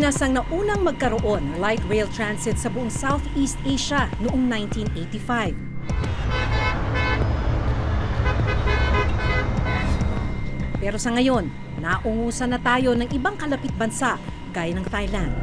Pilipinas ang naunang magkaroon ng light rail transit sa buong Southeast Asia noong 1985. Pero sa ngayon, naungusan na tayo ng ibang kalapit bansa gaya ng Thailand.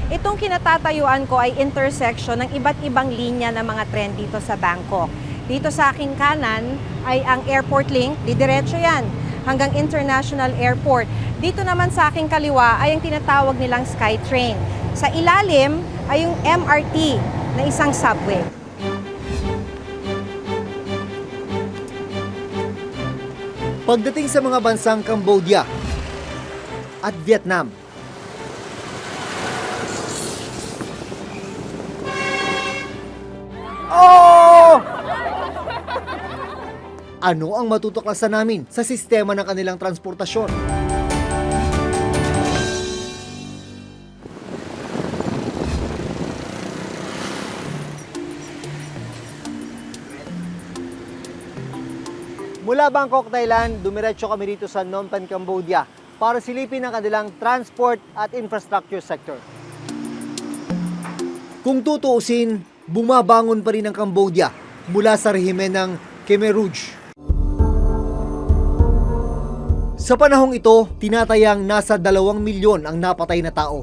Itong kinatatayuan ko ay intersection ng iba't ibang linya ng mga tren dito sa Bangkok. Dito sa aking kanan ay ang airport link, didiretso yan hanggang International Airport. Dito naman sa aking kaliwa ay ang tinatawag nilang SkyTrain. Sa ilalim ay yung MRT na isang subway. Pagdating sa mga bansang Cambodia at Vietnam, ano ang matutuklasan namin sa sistema ng kanilang transportasyon? Mula Bangkok, Thailand, dumiretso kami dito sa Phnom Penh, Cambodia para silipin ang kanilang transport at infrastructure sector. Kung tutuusin, bumabangon pa rin ang Cambodia mula sa rehimen ng Khmer Rouge. Sa panahong ito, tinatayang nasa 2 milyon ang napatay na tao.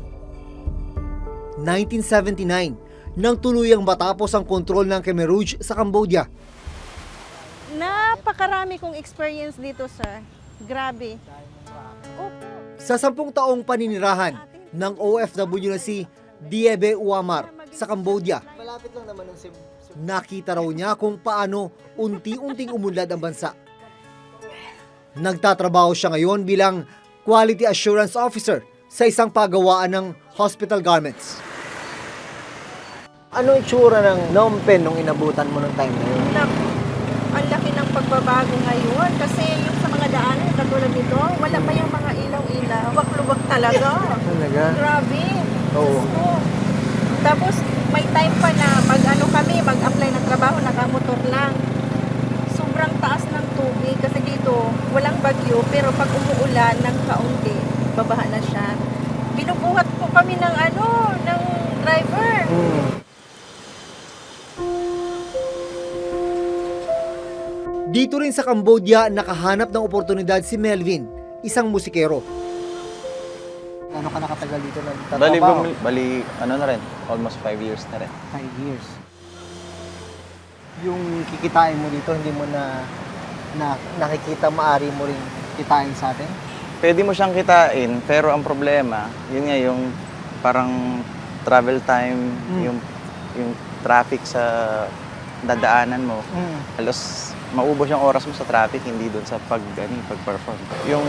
1979, nang tuluyang matapos ang kontrol ng Khmer Rouge sa Cambodia. Napakarami kong experience dito, sir. Grabe. Sa 10 taong paninirahan ng OFW na si Diebe Uamar sa Cambodia, malapit lang naman ng nakita raw niya kung paano unti-unting umunlad ang bansa. Nagtatrabaho siya ngayon bilang Quality Assurance Officer sa isang pagawaan ng hospital garments. Ano itsura ng Phnom Penh nung inabutan mo ng time na yun? Ang laki ng pagbabago ngayon kasi yung sa mga daanan katulad nito, wala pa yung mga ilaw-ilaw. Wak-lubak talaga. Talaga? Grabe. Oo. Gusto. Tapos may time pa na mag-apply ng trabaho, nakamotor lang. Sobrang taas ng tubig kasi dito walang bagyo pero pag umuulan ng kaunti, babaha na siya. Binubuhat po kami ng driver. Dito rin sa Cambodia, nakahanap ng oportunidad si Melvin, isang musikero. Ano ka nakatagal dito nagtatrabaho? Bali, na rin, almost 5 years na rin. 5 years. Yung kikitain mo dito, hindi mo na nakikita, maari mo rin kitain sa atin? Pwede mo siyang kitain, pero ang problema, yun nga yung parang travel time, yung traffic sa dadaanan mo. Halos maubos yung oras mo sa traffic, hindi doon sa pag-perform. Yung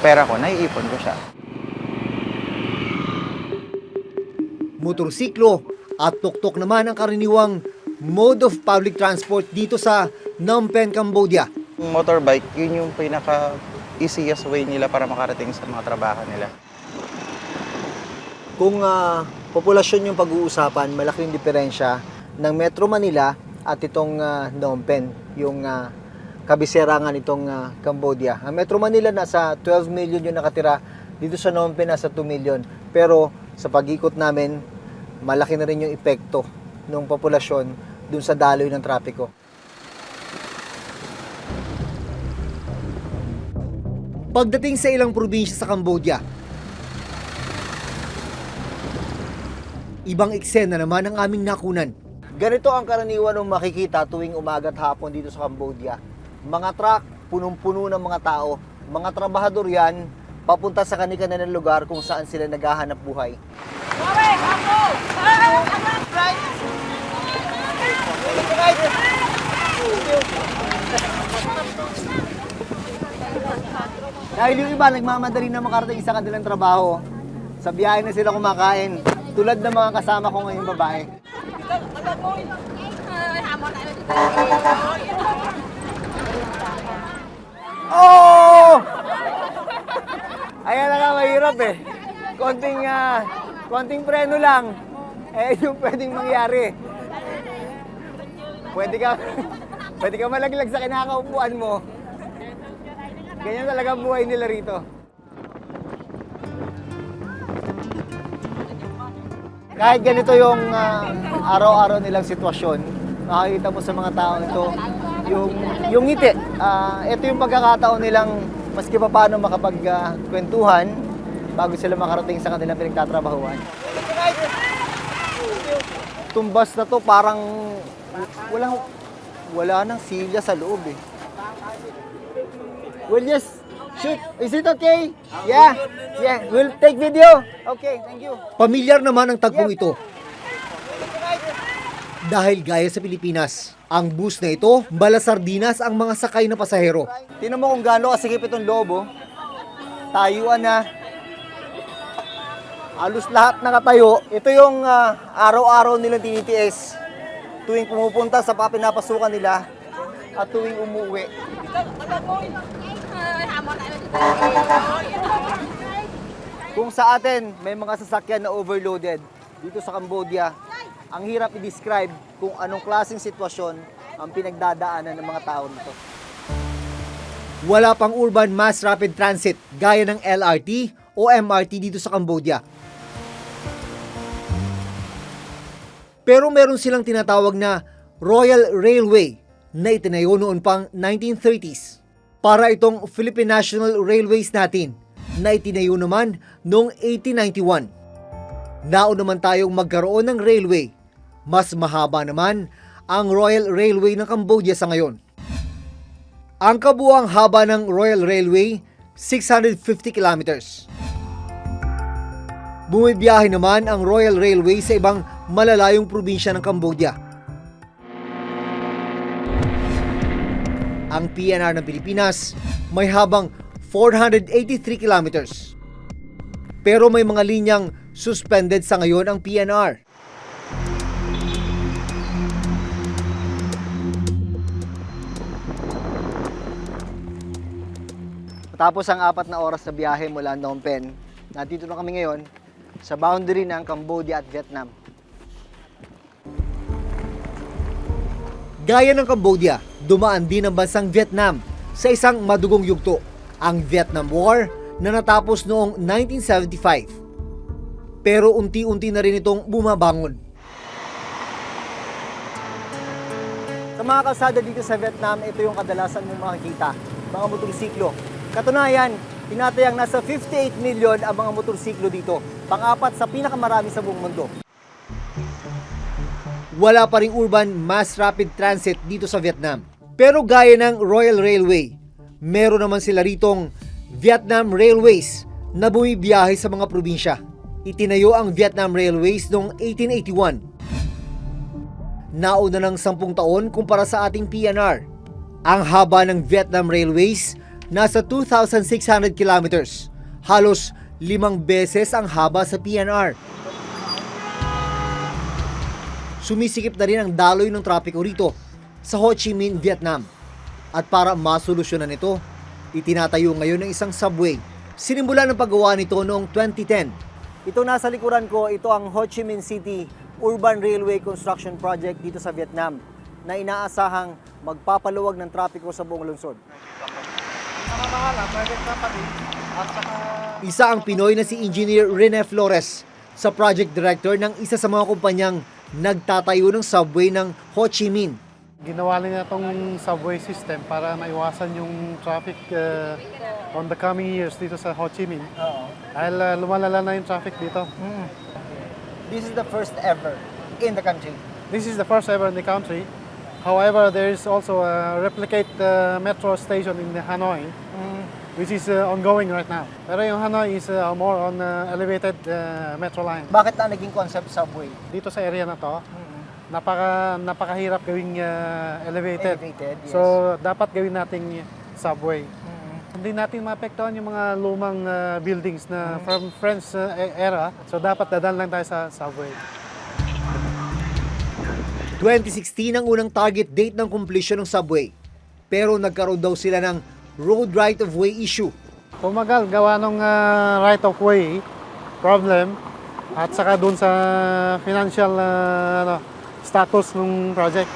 pera ko, naiipon ko siya. Motorsiklo at tuktok naman ang karaniwang mode of public transport dito sa Phnom Penh, Cambodia. Yung motorbike, yun yung pinaka-easiest way nila para makarating sa mga trabaho nila. Kung populasyon yung pag-uusapan, malaki yung diferensya ng Metro Manila at itong Phnom Penh, yung kabisera nga nitong Cambodia. Ang Metro Manila nasa 12 million yung nakatira, dito sa Phnom Penh nasa 2 million. Pero sa pag-ikot namin, malaki na rin yung epekto ng populasyon dun sa daloy ng trapiko. Pagdating sa ilang probinsya sa Cambodia, ibang eksena naman ang aming nakunan. Ganito ang karaniwan ng makikita tuwing umaga at hapon dito sa Cambodia. Mga truck, punong-puno ng mga tao. Mga trabahador yan, papunta sa kani-kanilang lugar kung saan sila naghahanap buhay. Dahil yung iba nagmamadali na makarating sa kanilang trabaho, sa biyahe na sila kumakain, tulad ng mga kasama ko ngayong babae. Oh! Ayan na nga, mahirap eh. Konting preno lang. Yung pwedeng mangyari. Pwede ka malaglag sa kinakaupuan mo. Ganyan talaga ang buhay nila rito. Kahit ganito yung araw-araw nilang sitwasyon, makikita mo sa mga tao ito, yung ngiti. Ito yung pagkakataon nilang maski pa paano makapagkwentuhan bago sila makarating sa kanilang pinagtatrabahuan. Tumbas na to parang wala nang silya sa loob eh. We'll just shoot. Is it okay? Yeah. We'll take video. Okay, thank you. Pamilyar naman ang tagpong ito. Dahil gaya sa Pilipinas, ang bus na ito, balasardinas ang mga sakay na pasahero. Tingnan mo kung gaano kasikip itong loob, oh. Tayuan na. Halos lahat nakatayo. Ito yung araw-araw nilang tinitiis. Tuwing pumupunta sa pinapasukan nila at tuwing umuwi. Kung sa atin may mga sasakyan na overloaded, dito sa Cambodia, ang hirap i-describe kung anong klaseng sitwasyon ang pinagdadaanan ng mga tao nito. Wala pang urban mass rapid transit gaya ng LRT o MRT dito sa Cambodia. Pero meron silang tinatawag na Royal Railway na itinayo noon pang 1930s. Para itong Philippine National Railways natin na itinayo naman noong 1891. Naon naman tayong magkaroon ng railway. Mas mahaba naman ang Royal Railway ng Cambodia sa ngayon. Ang kabuuang haba ng Royal Railway, 650 kilometers. Bumibiyahe naman ang Royal Railway sa ibang malalayong probinsya ng Cambodia. Ang PNR ng Pilipinas may habang 483 kilometers. Pero may mga linyang suspended sa ngayon ang PNR. Tapos ang 4 na oras na biyahe mula Phnom Penh, nandito na kami ngayon sa boundary ng Cambodia at Vietnam. Gaya ng Cambodia, dumaan din ang bansang Vietnam sa isang madugong yugto, ang Vietnam War na natapos noong 1975. Pero unti-unti na rin itong bumabangon. Sa mga kalsada dito sa Vietnam, ito yung kadalasan mong makikita, mga motorsiklo. Katunayan, tinatayang nasa 58 million ang mga motorsiklo dito, pang-4 sa pinakamarami sa buong mundo. Wala pa ring urban mass rapid transit dito sa Vietnam. Pero gaya ng Royal Railway, meron naman sila ritong Vietnam Railways na bumibiyahe sa mga probinsya. Itinayo ang Vietnam Railways noong 1881. Nauna ng 10 taon kumpara sa ating PNR. Ang haba ng Vietnam Railways nasa 2,600 kilometers, halos 5 beses ang haba sa PNR. Sumisikip na rin ang daloy ng trapiko rito sa Ho Chi Minh, Vietnam. At para masolusyonan ito, itinatayo ngayon ng isang subway. Sinimula ng paggawa nito noong 2010. Ito nasa likuran ko, ito ang Ho Chi Minh City Urban Railway Construction Project dito sa Vietnam na inaasahang magpapaluwag ng trapiko sa buong lungsod. Isa ang Pinoy na si Engineer Rene Flores, sa project director ng isa sa mga kumpanyang nagtatayo ng subway ng Ho Chi Minh. Ginawa nila itong subway system para maiwasan yung traffic on the coming years dito sa Ho Chi Minh. Dahil lumalala na yung traffic dito. This is the first ever in the country. This is the first ever in the country. However, there is also a replicate metro station in Hanoi, which is ongoing right now. Pero yung Hanoi is more on elevated metro line. Bakit na naging concept subway? Dito sa area na to, napakahirap gawing elevated. Elevated, yes. So, dapat gawin nating subway. Hindi natin maapektuhan yung mga lumang buildings na from French era. So, dapat dadaan lang tayo sa subway. 2016 ang unang target date ng completion ng subway. Pero nagkaroon daw sila ng road right-of-way issue. Tumagal gawa ng right-of-way problem at saka dun sa financial status ng project.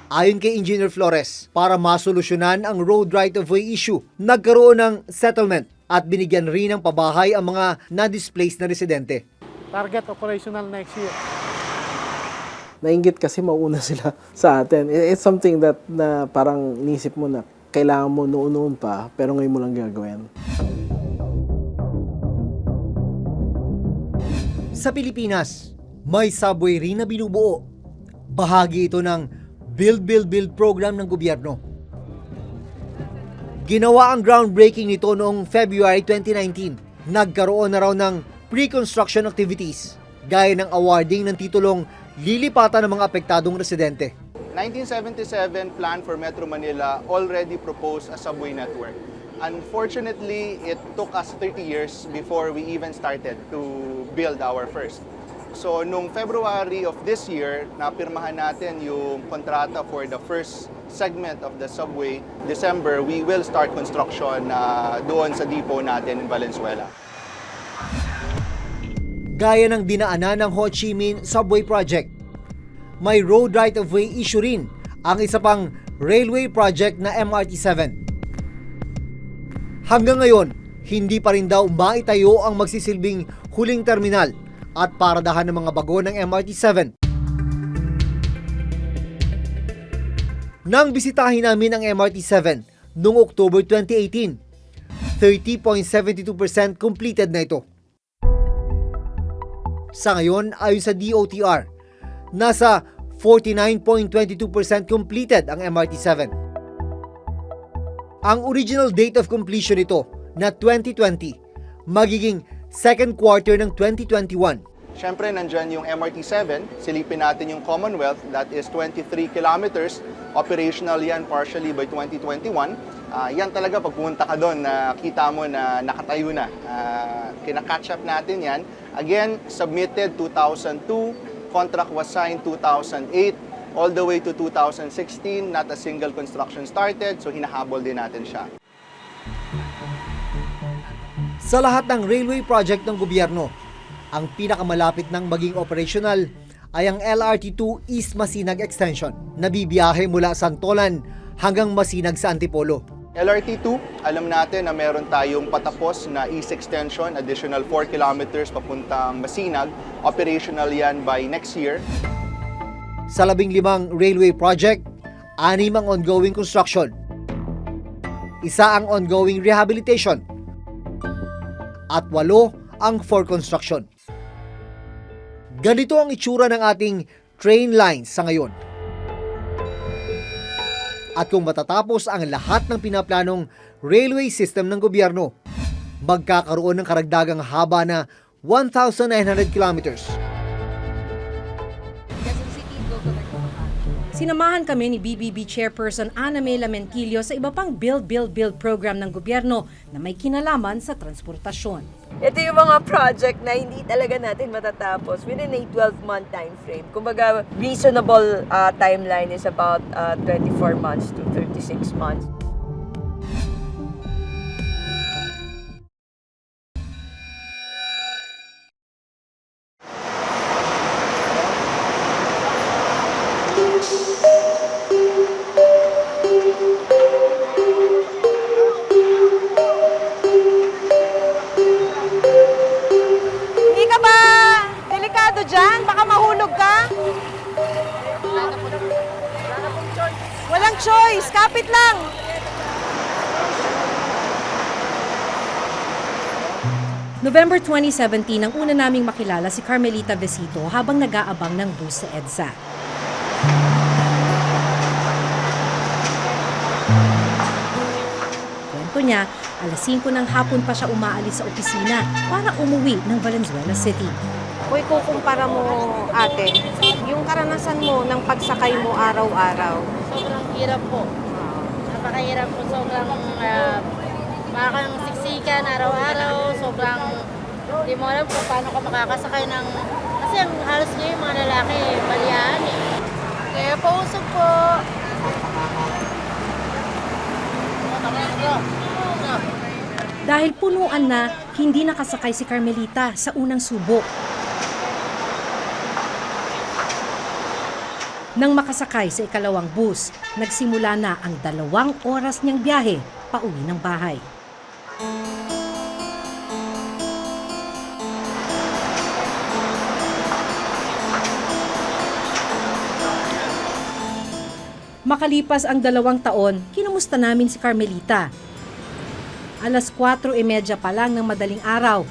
Ayon kay Engineer Flores, para masolusyonan ang road right-of-way issue, nagkaroon ng settlement at binigyan rin ng pabahay ang mga na-displaced na residente. Target operational next year. Nainggit kasi mauna sila sa atin. It's something that na parang nisip mo na kailangan mo noon pa, pero ngayon mo lang gagawin. Sa Pilipinas, may subway rin na binubuo. Bahagi ito ng Build program ng gobyerno. Ginawa ang groundbreaking nito noong February 2019. Nagkaroon na raw ng pre-construction activities, gaya ng awarding ng titulong lilipatan ng mga apektadong residente. 1977 plan for Metro Manila already proposed a subway network. Unfortunately, it took us 30 years before we even started to build our first. So, noong February of this year, napirmahan natin yung kontrata for the first segment of the subway. December, we will start construction doon sa depot natin in Valenzuela. Gaya ng dinaanan ng Ho Chi Minh Subway Project, may road right-of-way issue rin ang isa pang railway project na MRT-7. Hanggang ngayon, hindi pa rin daw maitayo ang magsisilbing huling terminal at paradahan ng mga bago ng MRT-7. Nang bisitahin namin ang MRT-7 noong October 2018, 30.72% completed na ito. Sa ngayon, ayon sa DOTR, nasa 49.22% completed ang MRT-7. Ang original date of completion nito na 2020, magiging second quarter ng 2021. Siyempre, nandyan yung MRT-7. Silipin natin yung Commonwealth. That is 23 kilometers. Operational yan partially by 2021. Yan talaga, pag pumunta ka doon, nakita mo na nakatayo na. Kina-catch up natin yan. Again, submitted 2002. Contract was signed 2008. All the way to 2016, not a single construction started. So, hinahabol din natin siya. Sa lahat ng railway project ng gobyerno, ang pinakamalapit ng maging operational ay ang LRT2 East Masinag Extension na bibiyahe mula Santolan hanggang Masinag sa Antipolo. LRT2, alam natin na meron tayong patapos na East Extension, additional 4 kilometers papuntang Masinag. Operational yan by next year. Sa 15 railway project, 6 ang ongoing construction, 1 ang ongoing rehabilitation, at 8 ang for construction. Ganito ang itsura ng ating train lines sa ngayon. At kung matatapos ang lahat ng pinaplanong railway system ng gobyerno, magkakaroon ng karagdagang haba na 1,900 kilometers. Sinamahan kami ni BBB Chairperson Ana Mela Menquillo sa iba pang build program ng gobyerno na may kinalaman sa transportasyon. Ito yung mga project na hindi talaga natin matatapos within a 12-month time frame. Kumbaga, reasonable timeline is about 24 months to 36 months. Hindi ka ba delikado dyan? Baka mahulog ka? Walang choice. Kapit lang. November 2017 ang una naming makilala si Carmelita Besito habang nag-aabang ng bus sa EDSA. Kwento niya, alas 5 ng hapon pa siya umaalis sa opisina para umuwi ng Valenzuela City. Kung ikukumpara mo, ate, yung karanasan mo ng pagsakay mo araw-araw. Sobrang hirap po. Napakahirap po. Sobrang parang siksikan araw-araw. Sobrang hindi mo alam kung paano ka makakasakay ng... Kasi ang halos niya yung mga lalaki, baliaan eh. Kaya pausog po. Dahil punuan na, hindi nakasakay si Carmelita sa unang subok. Nang makasakay sa ikalawang bus, nagsimula na ang 2 oras niyang biyahe pauwi ng bahay. Makalipas ang 2 taon, kinumusta namin si Carmelita. Alas 4:30 pa lang ng madaling araw,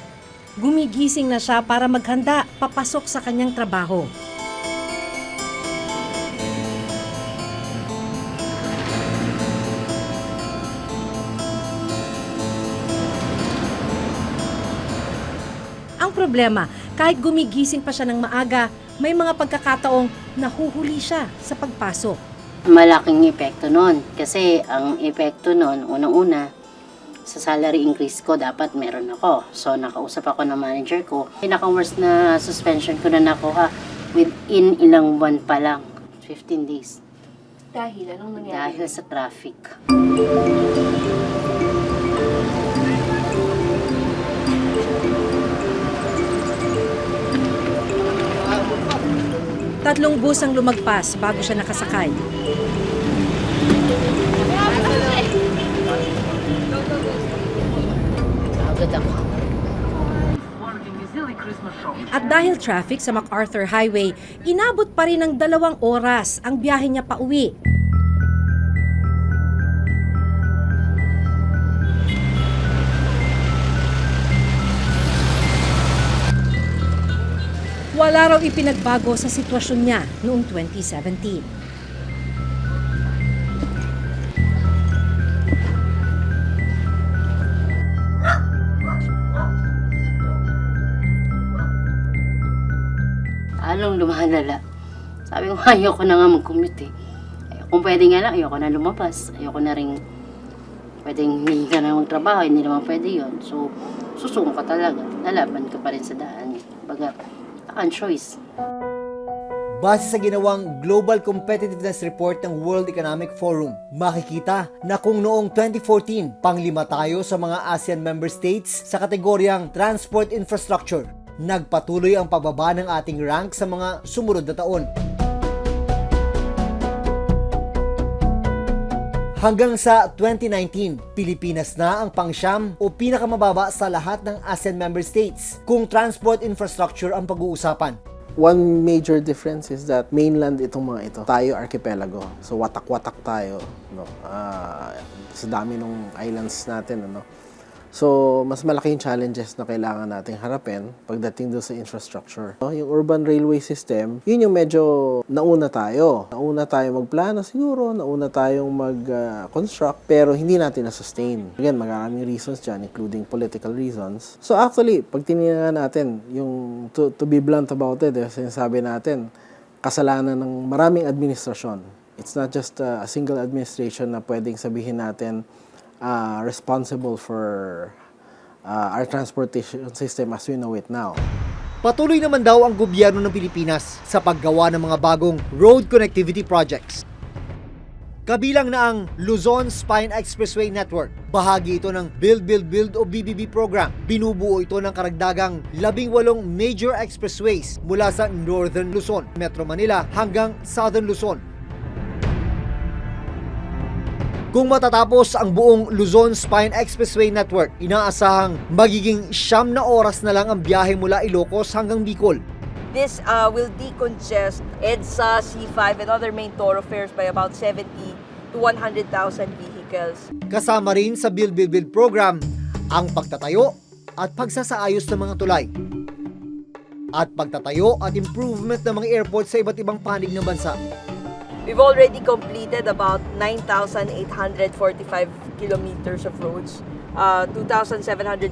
gumigising na siya para maghanda papasok sa kanyang trabaho. Ang problema, kahit gumigising pa siya ng maaga, may mga pagkakataong nahuhuli siya sa pagpasok. Malaking epekto nun. Kasi ang epekto nun, unang-una, sa salary increase ko, dapat meron ako. So, nakausap ako ng manager ko. Pinaka-worst na suspension ko na nakuha within ilang buwan pa lang. 15 days. Dahil anong nangyari? Dahil sa traffic. Tatlong bus ang lumagpas bago siya nakasakay. Agad ako. At dahil traffic sa MacArthur Highway, inabot pa rin ng 2 oras ang biyahe niya pauwi. Wala raw ipinagbago sa sitwasyon niya noong 2017. Along lumalala. Sabi ko, ayoko na nga mag-commute eh. Kung pwede nga lang, ayoko na lumabas. Ayoko na rin pwedeng hindi ka na magtrabaho, hindi naman pwede yun. So, susuko ka talaga. Lalaban ka pa rin sa daan. Baga, ang choice. Base sa ginawang Global Competitiveness Report ng World Economic Forum, makikita na kung noong 2014, pang-5 tayo sa mga ASEAN member states sa kategoryang transport infrastructure, nagpatuloy ang pagbaba ng ating rank sa mga sumunod na taon. Hanggang sa 2019, Pilipinas na ang pang-siyam o pinakamababa sa lahat ng ASEAN member states kung transport infrastructure ang pag-uusapan. One major difference is that mainland itong mga ito. Tayo archipelago. So watak-watak tayo, no. Sa dami ng islands natin, ano. So, mas malaking challenges na kailangan nating harapin pagdating doon sa infrastructure. Yung urban railway system, yun yung medyo nauna tayo. Nauna tayo magplano siguro, nauna tayong mag-construct, pero hindi natin na-sustain. Again, maraming reasons dyan, including political reasons. So actually, pag tinignan natin, yung to be blunt about it, sinasabi natin, kasalanan ng maraming administrasyon. It's not just a single administration na pwedeng sabihin natin responsible for our transportation system as we know it now. Patuloy naman daw ang gobyerno ng Pilipinas sa paggawa ng mga bagong road connectivity projects. Kabilang na ang Luzon Spine Expressway Network. Bahagi ito ng Build, Build, Build o BBB program. Binubuo ito ng karagdagang 18 major expressways mula sa Northern Luzon, Metro Manila hanggang Southern Luzon. Kung matatapos ang buong Luzon Spine Expressway Network, inaasahang magiging 9 na oras na lang ang biyahe mula Ilocos hanggang Bicol. This will decongest EDSA, C5, and other main thoroughfares by about 70 to 100,000 vehicles. Kasama rin sa Build, Build, Build program ang pagtatayo at pagsasaayos ng mga tulay. At pagtatayo at improvement ng mga airport sa iba't ibang panig ng bansa. We've already completed about 9,845 kilometers of roads, 2,700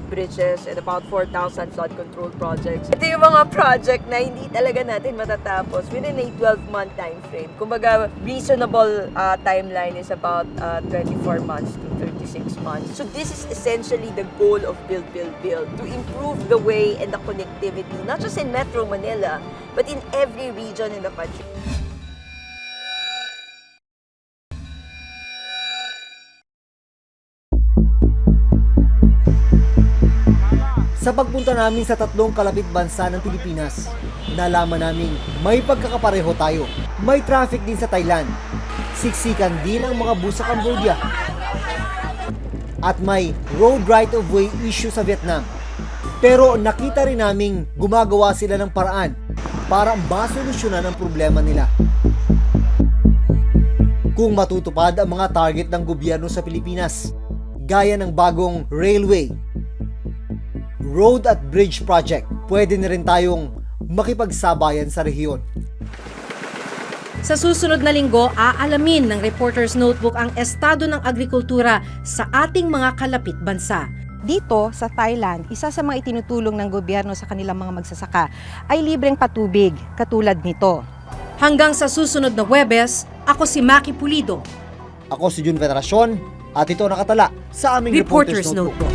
bridges, and about 4,000 flood control projects. Ito yung mga project na hindi talaga natin matatapos within a 12-month time frame. Kumbaga, reasonable timeline is about 24 months to 36 months. So this is essentially the goal of Build, Build, Build, to improve the way and the connectivity, not just in Metro Manila, but in every region in the country. Sa Sa pagpunta namin sa tatlong kalapit bansa ng Pilipinas, nalaman namin may pagkakapareho tayo. May traffic din sa Thailand. Siksikan din ang mga bus sa Cambodia. At may road right-of-way issue sa Vietnam. Pero nakita rin naming gumagawa sila ng paraan para masolusyonan ang problema nila. Kung matutupad ang mga target ng gobyerno sa Pilipinas, gaya ng bagong railway, road at bridge project, pwede na rin tayong makipagsabayan sa rehiyon. Sa susunod na linggo, aalamin ng Reporter's Notebook ang estado ng agrikultura sa ating mga kalapit bansa. Dito sa Thailand, isa sa mga itinutulong ng gobyerno sa kanilang mga magsasaka ay libreng patubig katulad nito. Hanggang sa susunod na Huwebes, ako si Maki Pulido. Ako si Jun Veneracion at ito nakatala sa aming Reporter's Reporter's Notebook.